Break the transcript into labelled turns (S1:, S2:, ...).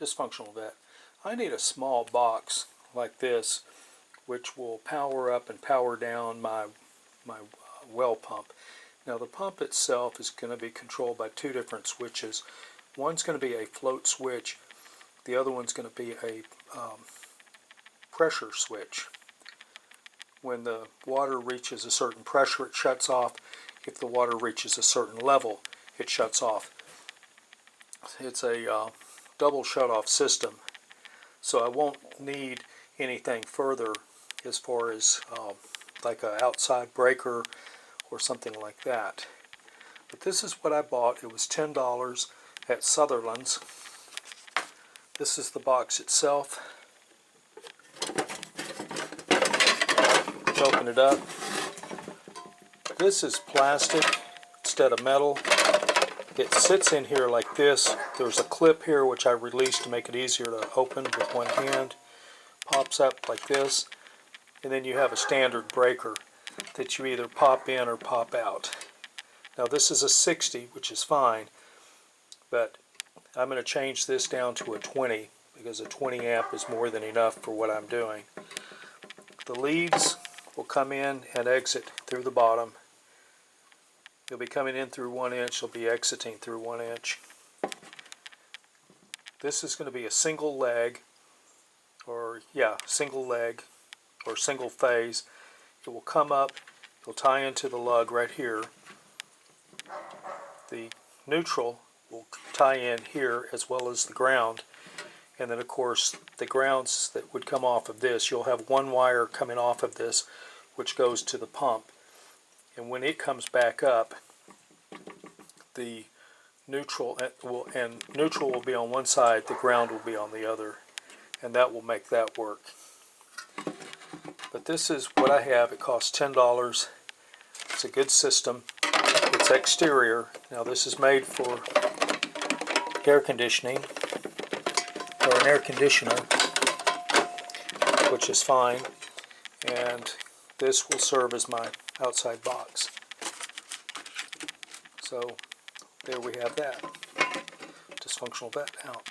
S1: dysfunctional vet. I need a small box like this which will power up and power down my well pump. Now the pump itself is going to be controlled by two different switches. One's going to be a float switch, the other one's going to be a pressure switch. When the water reaches a certain pressure, it shuts off. If the water reaches a certain level, it shuts off. It's a double shut-off system, so I won't need anything further as far as like an outside breaker or something like that. But this is what I bought. It was $10 at Sutherland's. This is the box itself. Let's open it up. This is plastic instead of metal. It sits in here like this. There's a clip here which I released to make it easier to open with one hand. Pops up like this, and then you have a standard breaker that you either pop in or pop out. Now this is a 60, which is fine, but I'm going to change this down to a 20 because a 20 amp is more than enough for what I'm doing. The leads will come in and exit through the bottom. You'll be coming in through 1 inch, you'll be exiting through 1 inch. This is going to be a single leg, single leg or single phase. It will come up, it'll tie into the lug right here. The neutral will tie in here as well as the ground, and then of course the grounds that would come off of this, you'll have one wire coming off of this which goes to the pump, and when it comes back up, the neutral will be on one side, the ground will be on the other, and that will make that work. But this is what I have. It costs $10. It's a good system. It's exterior. Now this is made for air conditioning, or an air conditioner, which is fine, and this will serve as my outside box. So there we have that. Dysfunctional Vet out.